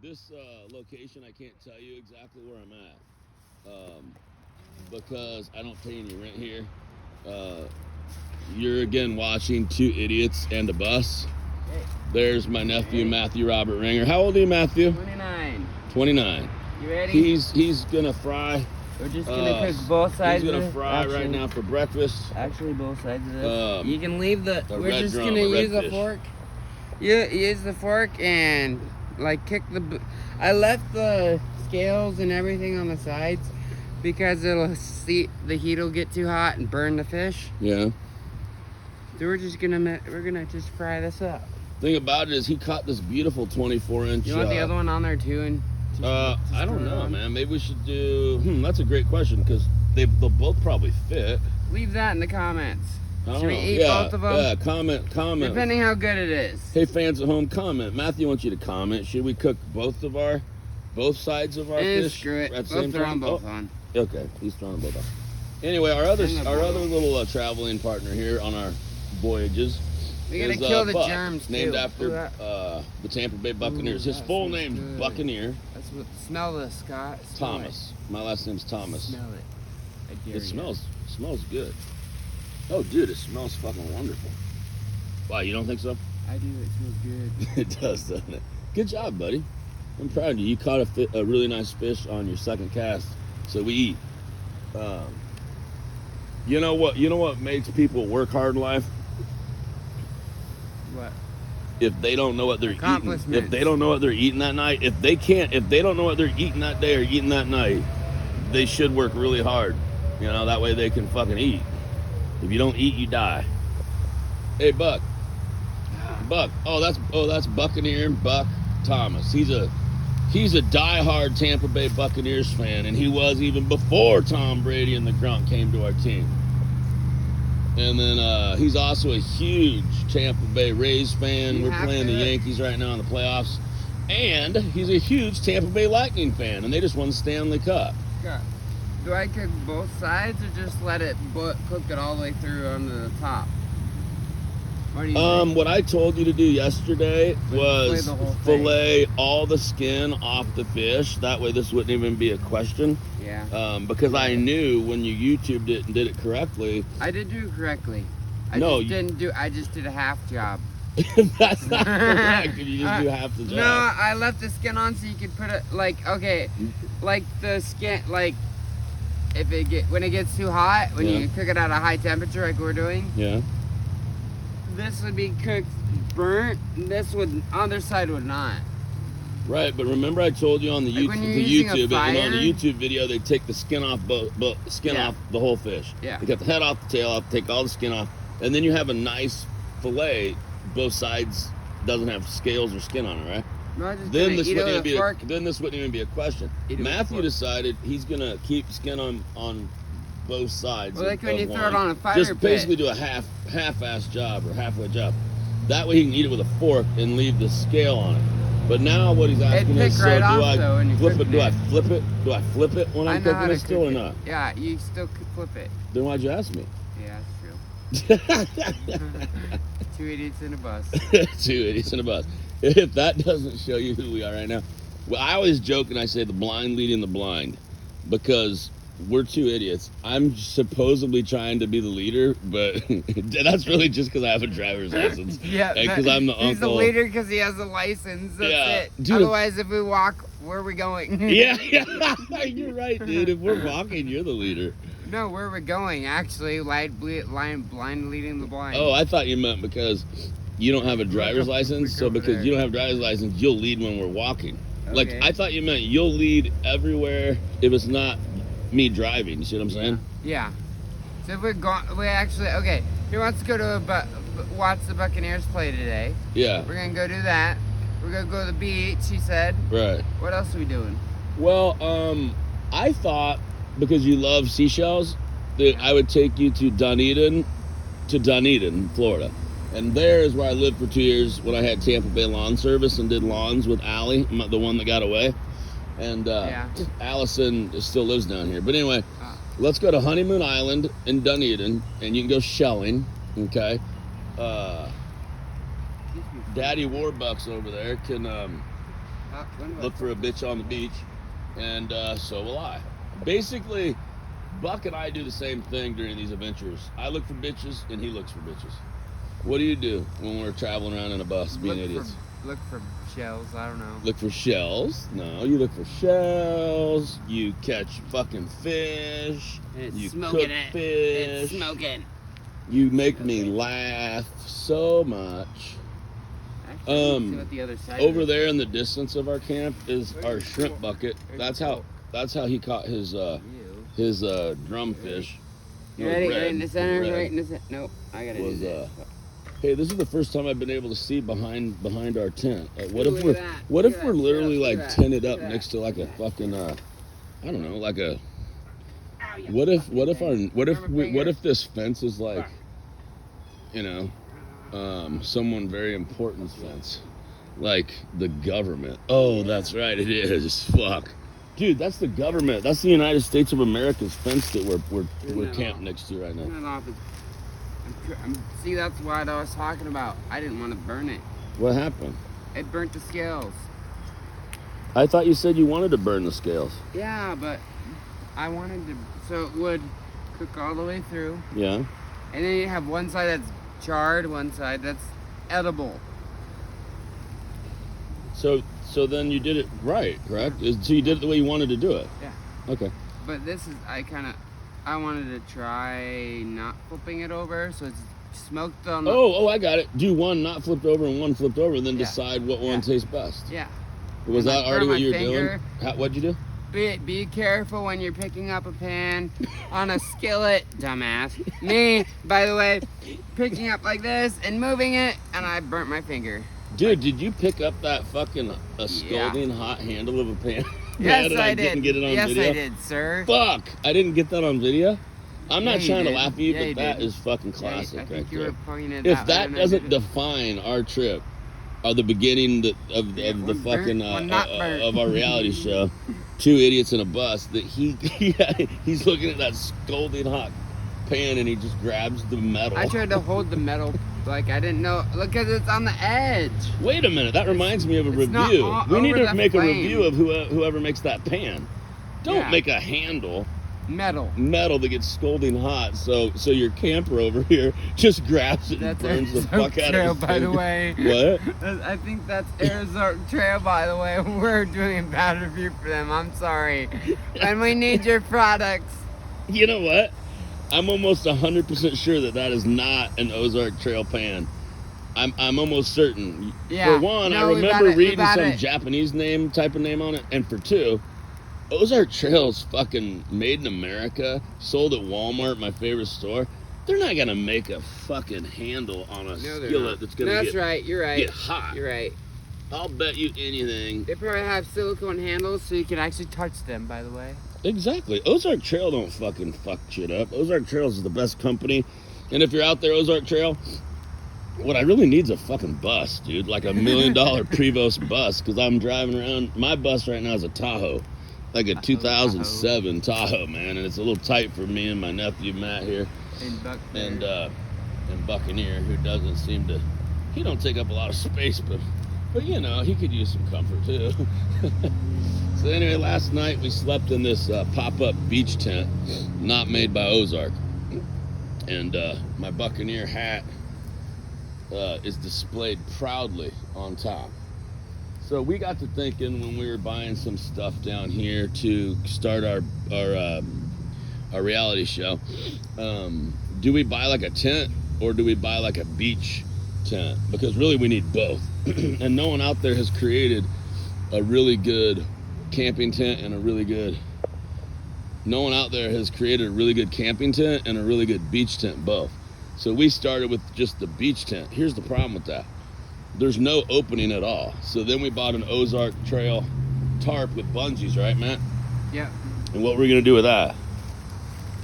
This location, I can't tell you exactly where I'm at because I don't pay any rent here. Uh, you're again watching Two Idiots and a Bus. Hey. There's my nephew, Matthew Robert Ringer. How old are you, Matthew? 29. 29. You ready? He's gonna fry. We're just gonna cook both sides. He's gonna of it. fry right now for breakfast. Actually, both sides of this. You can leave the. a We're red just drum, gonna a red use a fish. fork. You use the fork and like kick the. I left the scales and everything on the sides because it'll see the heat will get too hot and burn the fish. Yeah. So we're gonna just fry this up. Thing about it is he caught this beautiful 24-inch. You want the other one on there too? And I don't know, man. Maybe we should do. That's a great question because they'll both probably fit. leave that in the comments. I don't Should we know. eat Yeah, both of them? Yeah, comment. Depending how good it is. Hey, fans at home, comment. Matthew wants you to comment. Should we cook both sides of our fish Screw it. at the Both same throw time? them both on. Okay, he's throwing them both on. Anyway, our other And the little traveling partner here on our voyages. We gotta is, kill the Buck, germs named too. after the Tampa Bay Buccaneers. His that full smells name good. Buccaneer That's what. Smell this, Scott. Smell Thomas. My last name's It. Thomas. Smell it. I dare It you. smells good. Oh, dude, it smells fucking wonderful. Wow, you don't think so? I do. It smells good. It does, doesn't it? Good job, buddy. I'm proud of you. You caught a really nice fish on your second cast, so we eat. You know what makes people work hard in life? What? If they don't know what they're eating, Accomplishments. if they don't know what they're eating that night, if they don't know what they're eating that day or eating that night, they should work really hard. You know, that way they can fucking eat. If you don't eat, you die. Hey, Buck. Oh, that's Buccaneer Buck Thomas. He's a diehard Tampa Bay Buccaneers fan, and he was even before Tom Brady and the Grunt came to our team. And then he's also a huge Tampa Bay Rays fan. We're playing the Yankees right now in the playoffs. And he's a huge Tampa Bay Lightning fan, and they just won the Stanley Cup. Scott, do I cook both sides or just let it cook it all the way through on the top? What do you think? What I told you to do yesterday was the whole thing. fillet all the skin off the fish. That way this wouldn't even be a question. Yeah. Because I knew when you YouTubed it and did it correctly. I did do it correctly. I just did a half job. That's not correct. You just do half the job. No, I left the skin on so you could put it like the skin when it gets too hot when you cook it at a high temperature like we're doing. Yeah. This would be cooked burnt. This would other side would not. Right, but remember I told you on the Like when you're using a YouTube, and on the fire? YouTube video they take the skin off off the whole fish. Yeah. They got the head off, the tail off, take all the skin off, and then you have a nice fillet. Both sides doesn't have scales or skin on it, right? No, I just Then eat this it wouldn't with even a fork. then this wouldn't even be a question. Eat it with a Matthew fork. decided he's gonna keep skin on both sides. Well, like when of you throw it one. on a fire Just pit. basically do a half-ass job or halfway job. That way he can eat it with a fork and leave the scale on it. But now what he's asking pick is, so right do off, I though, when you're flip it? cooking Do I it. flip it? Do I flip it when I I'm know how cooking to it still cook or it. not? Yeah, you still could flip it. Then why'd you ask me? Yeah, that's true. 2 idiots in a bus. 2 idiots in a bus. If that doesn't show you who we are right now, well, I always joke and I say the blind leading the blind because we're 2 idiots. I'm supposedly trying to be the leader, but that's really just because I have a driver's license. Yeah, because I'm the he's uncle. the leader because he has a license. That's Yeah. it. Dude, Otherwise, if we walk, where are we going? Yeah, you're right, dude. If we're walking, you're the leader. No, where are we going? Actually, blind leading the blind. Oh, I thought you meant because you don't have a driver's license. So over because there. you don't have a driver's license, you'll lead when we're walking. Like Okay. I thought you meant you'll lead everywhere if it's not me driving. You see what I'm saying? Yeah. So if we're going, okay. He wants to go to watch the Buccaneers play today. Yeah. We're gonna go do that. We're gonna go to the beach. He said. Right. What else are we doing? Well, I thought because you love seashells that I would take you to Dunedin, Florida. And there is where I lived for 2 years when I had Tampa Bay Lawn Service and did lawns with Allie, the one that got away. And Allison still lives down here. But anyway, let's go to Honeymoon Island in Dunedin, and you can go shelling, okay? Daddy Warbucks over there can look for a bitch on the beach, and so will I. Basically, Buck and I do the same thing during these adventures. I look for bitches, and he looks for bitches. What do you do when we're traveling around in a bus being idiots? Look for shells. I don't know. Look for shells? No, you look for shells. You catch fucking fish. It's you smoking cook it. fish. It's smoking. You make me laugh so much. Actually, let's see what the other side Over is. there in the distance of our camp is our shrimp bucket. There's That's how he caught his drumfish. You ready? Red, Right in the center. red. Right in the center. Nope. I gotta Was, do this. Hey, this is the first time I've been able to see behind our tent. What Ooh, if look we're at that. what Look if at we're that. literally Look like at that. tented Look up at that. next to like a Look at fucking I don't know, like a Ow, you what if fucking thing. what Finger. if this fence is like, you know, someone very important's fence, like the government. Oh, that's right, it is. Fuck, dude, that's the government. That's the United States of America's fence that we're Isn't camped it next to right now. Turn it off. See, that's what I was talking about. I didn't want to burn it. What happened? It burnt the scales. I thought you said you wanted to burn the scales. Yeah, but I wanted to, so it would cook all the way through. Yeah. And then you have one side that's charred, one side that's edible. So then you did it right, correct? So you did it the way you wanted to do it. Yeah. Okay. But this is, I wanted to try not flipping it over, so it's smoked on the... Oh, I got it. Do one not flipped over and one flipped over, and then Yeah. decide what one Yeah. tastes best. Yeah. Was And I that already burn what my you were finger. doing? What'd you do? Be careful when you're picking up a pan on a skillet, dumbass. Me, by the way, picking up like this and moving it, and I burnt my finger. Dude, did you pick up that fucking scalding hot handle of a pan? Yes, and I didn't did. get it on Yes, video? I did, sir. Fuck! I didn't get that on video. I'm not Yeah, you trying to did. laugh at you, Yeah, you but that did. is fucking Yeah, classic I think right you there. were pointing it If out that and I doesn't did it. define our trip, or the beginning of the one burnt, fucking one not burnt. of our reality show, two idiots in a bus, that he's looking at that scalding hot pan and he just grabs the metal. I tried to hold the metal, like I didn't know, look, because it's on the edge. Wait a minute, that reminds me of a It's not review. all We need over to the make a flame. review of whoever makes that pan. Don't Yeah. make a handle Metal. metal that gets scalding hot, so your camper over here just grabs it and That's burns the Arizona fuck out Trail, of his by the finger. way. What? I think that's Arizona Trail, by the way. We're doing a bad review for them. I'm sorry. And we need your products. You know what? I'm almost 100% sure that is not an Ozark Trail pan. I'm almost certain. Yeah. For one, No, I we remember bought it- we reading bought some it. Japanese type of name on it, and for two, Ozark Trail's fucking made in America, sold at Walmart, my favorite store. They're not gonna make a fucking handle on a No, they're skillet not. that's gonna That's get, right. You're right. get hot. You're right. I'll bet you anything. They probably have silicone handles so you can actually touch them, by the way. Exactly. Ozark Trail don't fucking fuck shit up. Ozark Trails is the best company. And if you're out there, Ozark Trail, what I really need is a fucking bus, dude. Like $1 million Prevost bus, because I'm driving around. My bus right now is a Tahoe. Like a 2007 Tahoe, man. And it's a little tight for me and my nephew Matt here. And And Buccaneer, who doesn't seem to, he don't take up a lot of space, but you know, he could use some comfort too. So anyway, last night we slept in this pop-up beach tent, not made by Ozark. And my Buccaneer hat is displayed proudly on top. So we got to thinking when we were buying some stuff down here to start our reality show, do we buy like a tent or do we buy like a beach tent? Because really we need both. And no one out there has created a really good camping tent and no one out there has created a really good camping tent and a really good beach tent both. So we started with just the beach tent. Here's the problem with that. There's no opening at all. So then we bought an Ozark Trail tarp with bungees, right, Matt? Yep. And what were we gonna do with that?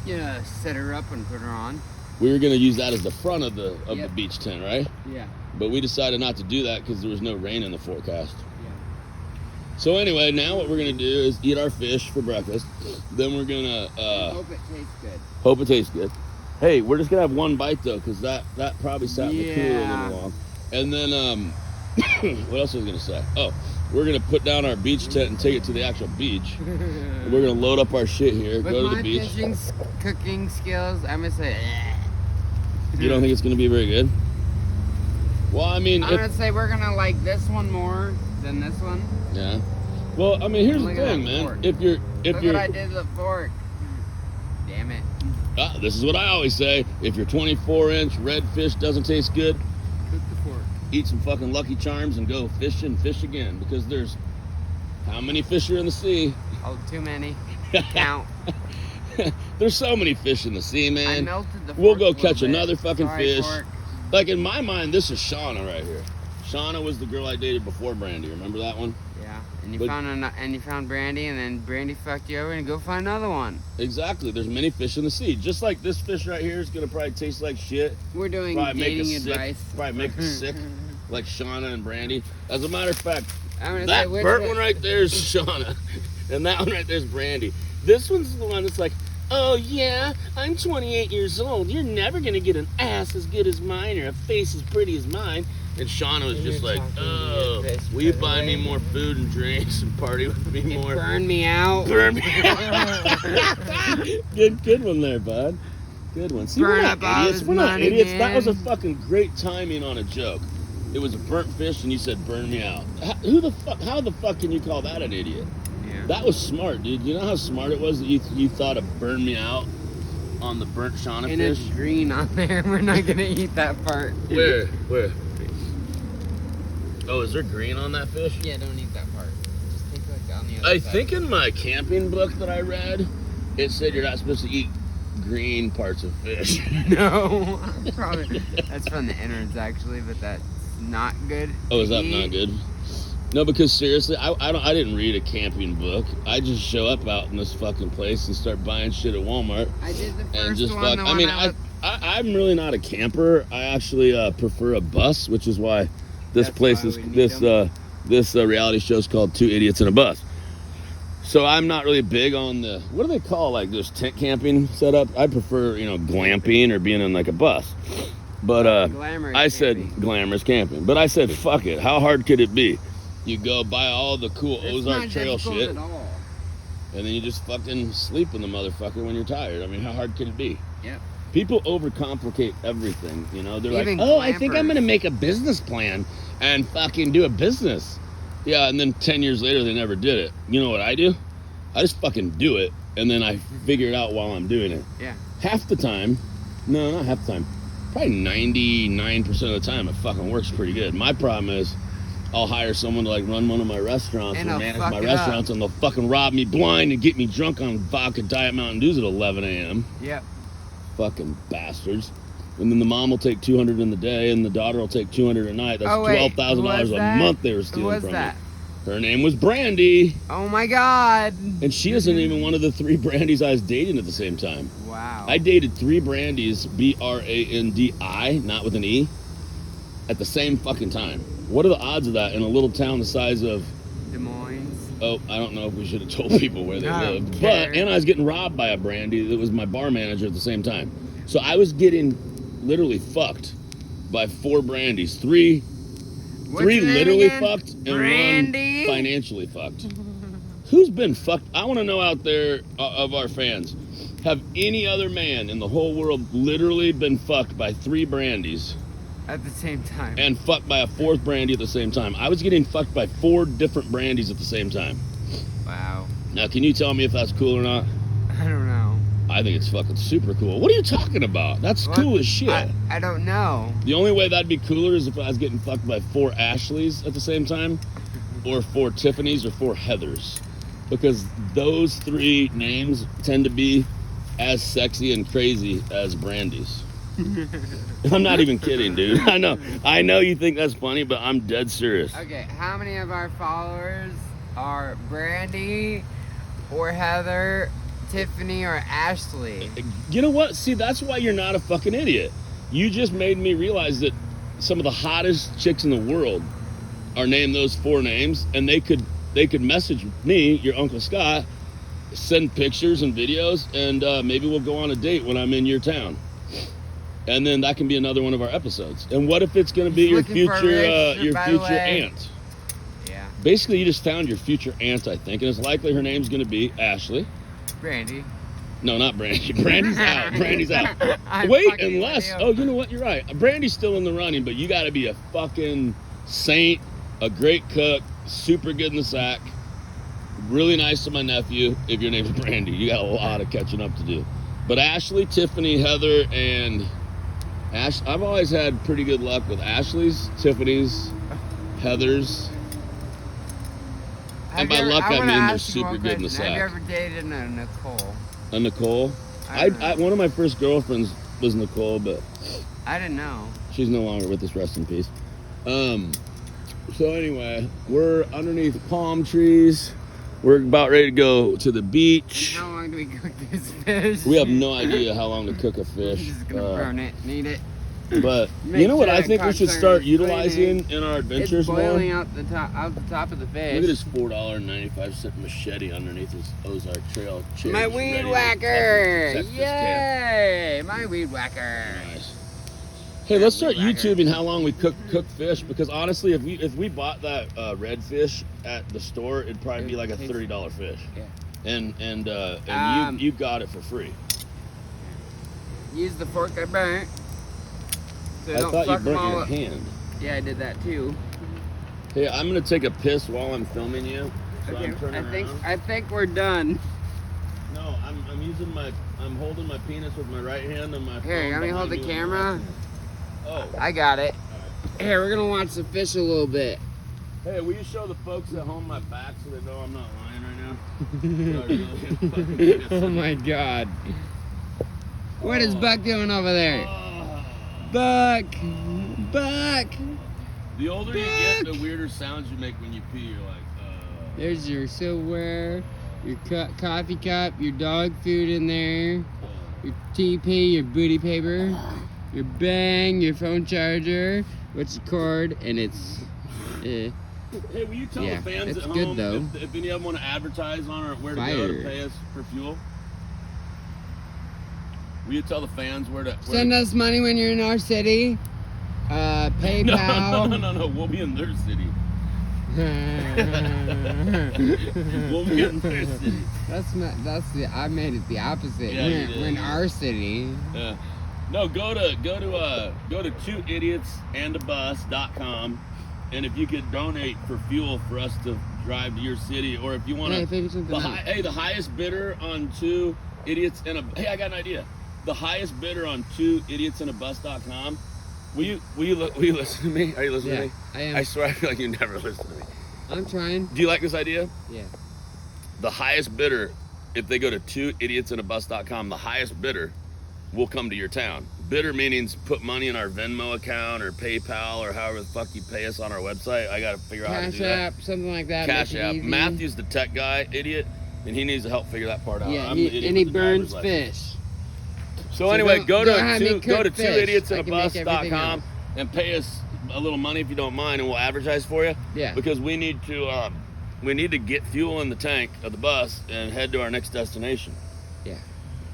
Yeah, set her up and put her on. We were gonna use that as the front of the Yep. beach tent, right? Yeah. But we decided not to do that because there was no rain in the forecast. Yeah. So anyway, now what we're gonna do is eat our fish for breakfast. Then we're gonna Hope it tastes good. hope it tastes good. Hey, we're just gonna have one bite though, because that probably sat in the cooler a Yeah. little long. And then What else was I gonna say? Oh, we're gonna put down our beach tent and take it to the actual beach. And we're gonna load up our shit here, With go to my the beach. fishing, cooking skills, I'm gonna say. You don't think it's gonna be very good? Well, I mean, I'm gonna say we're gonna like this one more than this one. yeah. Well, I mean, here's Look the at thing, that man. fork. If Look you're, what I did to the fork. Damn it. this is what I always say. If your 24-inch redfish doesn't taste good, Cook the fork. eat some fucking Lucky Charms and go fish and fish again. Because there's how many fish are in the sea? Oh, too many. Count. There's so many fish in the sea, I man. melted the fork. We'll go a little catch bit. another fucking Sorry, fish. fork. Like in my mind, this is Shauna right here. Shauna was the girl I dated before Brandy. Remember that one? Yeah, and you But- found Brandy, and then Brandy fucked you over, and go find another one. Exactly. There's many fish in the sea. Just like this fish right here is gonna probably taste like shit. We're doing Probably make us dating sick. advice. Probably make us sick, like Shauna and Brandy. As a matter of fact, I'm gonna that say which burnt one right there is Shauna, and that one right there is Brandy. This one's the one that's like, oh yeah, I'm 28 years old. You're never gonna get an ass as good as mine or a face as pretty as mine. And Shauna was just You're like, talking to oh, your face, will you by the buy me way." more food and drinks and party with me more? Burn me out. Burn me. good one there, bud. Good one. See, Burn we're up not all idiots. his We're not money, idiots. That was a man. fucking great timing on a joke. It was a burnt fish, and you said, burn me out. How the fuck can you call that an idiot? Yeah. That was smart, dude. You know how smart it was that you thought of burn me out on the burnt Shauna And fish? it's green on there. We're not gonna eat that part. Where? Oh, is there green on that fish? Yeah, don't eat that part. Just take like on the other I side. think in my camping book that I read, it said you're not supposed to eat green parts of fish. No. Probably. That's from the innards actually, but that's not good. Oh, is to that eat. not good? No, because seriously, I didn't read a camping book. I just show up out in this fucking place and start buying shit at Walmart I did the first and just one. fuck. The I one mean, that was- I'm really not a camper. I actually prefer a bus, which is why this That's place why is we need this them. this reality show is called Two Idiots in a Bus. So I'm not really big on the what do they call like this tent camping setup. I prefer glamping or being in like a bus. But Glamorous I said camping. glamorous camping. But I said fuck it. How hard could it be? You go buy all the cool It's Ozark not Trail difficult shit, at all. and then you just fucking sleep in the motherfucker when you're tired. I mean, how hard can it be? Yep. People overcomplicate everything, They're Even like, oh, I think I'm glampers. gonna make a business plan and fucking do a business. Yeah, and then 10 years later, they never did it. You know what I do? I just fucking do it, and then I figure it out while I'm doing it. Yeah. Half the time, no, not half the time, probably 99% of the time, it fucking works pretty good. My problem is, I'll hire someone to like run one of my restaurants And or they'll manage fuck my it restaurants, and they'll fucking rob me blind and get me drunk on vodka Diet Mountain Dews at 11 a.m. Yep. Fucking bastards. And then the mom will take 200 in the day, and the daughter will take 200 a night. That's Oh, wait. $12,000 Who was a that? month they were Who stealing was from that? me. Her name was Brandy, Oh my God. and she isn't even one of the 3 Brandys I was dating at the same time. Wow. I dated 3 Brandys, Brandi, not with an E, at the same fucking time. What are the odds of that in a little town the size of? Des Moines. Oh, I don't know if we should have told people where they I don't lived. care. But, and I was getting robbed by a Brandy that was my bar manager at the same time. So I was getting literally fucked by 4 Brandys. 3 What's your name literally again? fucked and Brandy? 1 financially fucked. Who's been fucked? I want to know out there of our fans. Have any other man in the whole world literally been fucked by 3 Brandys At the same time. and fucked by a 4th Brandy at the same time? I was getting fucked by 4 different Brandys at the same time. Wow. Now, can you tell me if that's cool or not? I don't know. I think it's fucking super cool. What are you talking about? That's What? cool as shit. I don't know. The only way that'd be cooler is if I was getting fucked by 4 Ashleys at the same time, or 4 Tiffanys, or 4 Heathers. Because those 3 names tend to be as sexy and crazy as Brandy's. I'm not even kidding, dude. I know you think that's funny, but I'm dead serious. Okay, how many of our followers are Brandy or Heather, Tiffany or Ashley? You know what? See, that's why you're not a fucking idiot. You just made me realize that some of the hottest chicks in the world are named those 4 names, and they could message me, your Uncle Scott, send pictures and videos, and maybe we'll go on a date when I'm in your town. And then that can be another one of our episodes. And what if it's going to be your Looking for a future rich, by the way. aunt? Yeah. Basically, you just found your future aunt, I think, and it's likely her name's going to be Ashley. Brandy. No, not Brandy. Brandy's out. Brandy's out. I Wait, fucking unless. knew. Oh, you know what? You're right. Brandy's still in the running, but you got to be a fucking saint, a great cook, super good in the sack, really nice to my nephew. If your name's Brandy, you got a lot of catching up to do. But Ashley, Tiffany, Heather, and Ash. I've always had pretty good luck with Ashley's, Tiffany's, Heather's. And by luck, I mean they're super good in the sack. Have you ever dated a Nicole? A Nicole? I don't know. One of my first girlfriends was Nicole, but I didn't know. she's no longer with us. Rest in peace. So anyway, we're underneath palm trees. We're about ready to go to the beach. And how long do we cook this fish? We have no idea how long to cook a We're fish. just gonna burn it and eat it. But Make you know what sure I that think we should cocksucker start is utilizing cleaning. in our adventures It's boiling more? out the top of the fish. Look at this $4.95 machete underneath this Ozark Trail. Chair My just ready weed to whacker! protect this camp. Yay! My weed whacker. Nice. Hey, let's start Weed whacker. YouTubing how long we cook fish, because honestly, if we bought that redfish at the store, it'd probably be like a $30 fish. Yeah. And you got it for free. Use the fork I burnt. So I don't thought you fuck 'em burnt all your up. hand. Yeah, I did that too. Hey, I'm gonna take a piss while I'm filming you. So Okay, I'm turning around. I think we're done. No, I'm holding my penis with my right hand and my Here, phone let me hold behind the me with my camera. left hand. Oh. I got it. Here, we're gonna watch the fish a little bit. Hey, will you show the folks at home my back so they know I'm not lying right now? I really am. Oh my god. What is Buck doing over there? Buck! Buck! The older you get, the weirder sounds you make when you pee. You're like, There's your silverware, your coffee cup, your dog food in there, your TP, your booty paper, your bang, your phone charger, which is cord, and it's... Hey, will you tell Yeah, the fans it's at good, home though. if any of them want to advertise on or where to go to Fire. pay us for fuel? Will you tell the fans where to... Send us money when you're in our city. PayPal. No. We'll be in their city. We'll be in their city. I made it the opposite. Yeah, you did. We're in our city. Yeah. No, go to 2idiotsandabus.com, and if you could donate for fuel for us to drive to your city, or if you want Hey, to, figure something out. the highest bidder on 2 idiots and a hey, I got an idea. The highest bidder on 2idiotsandabus.com. Will you listen to me? Are you listening Yeah, to me? I am. I swear I feel like you never listen to me. I'm trying. Do you like this idea? Yeah. The highest bidder, if they go to 2idiotsandabus.com, the highest bidder will come to your town. Bidder meaning put money in our Venmo account or PayPal or however the fuck you pay us on our website. I got to figure out how to Cash do App, something like that. that. Cash make it App. easy. Matthew's the tech guy, idiot, and he needs to help figure that part out. Yeah, I'm the idiot and he with the burns driver's license. fish. So anyway, go to have me cook fish. I can make everything idiotsandabus.com else. and pay us a little money if you don't mind, and we'll advertise for you. Yeah. Because we need to get fuel in the tank of the bus and head to our next destination. Yeah.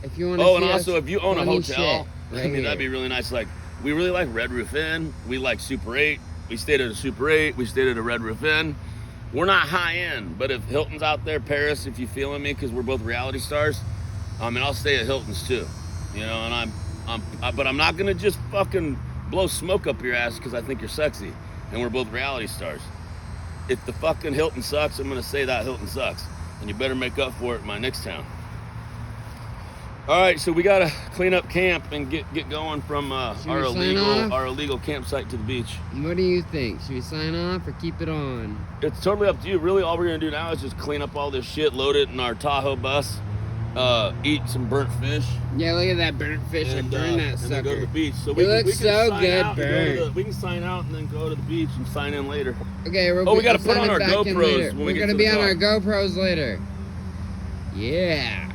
If you want to. Oh, and also if you own a funny hotel, shit right I mean that'd be here. really nice. Like we really like Red Roof Inn. We like Super 8. We stayed at a Super 8. We stayed at a Red Roof Inn. We're not high end, but if Hilton's out there, Paris, if you feeling me, because we're both reality stars, I mean I'll stay at Hilton's too. You know, and but I'm not gonna just fucking blow smoke up your ass because I think you're sexy, and we're both reality stars. If the fucking Hilton sucks, I'm gonna say that Hilton sucks, and you better make up for it in my next town. All right, so we gotta clean up camp and get going from our Should we sign off? illegal campsite to the beach. What do you think? Should we sign off or keep it on? It's totally up to you. Really, all we're gonna do now is just clean up all this shit, load it in our Tahoe bus, eat some burnt fish, Yeah, look at that burnt fish. I burned that and then sucker. go to the beach. So It we looks can so sign good out and go to burnt. we can sign out and then go to the beach and sign in later. Okay, Oh, we gotta we'll put on send it our back in GoPros later. when we We're get gonna to be the on car. our GoPros later. Yeah.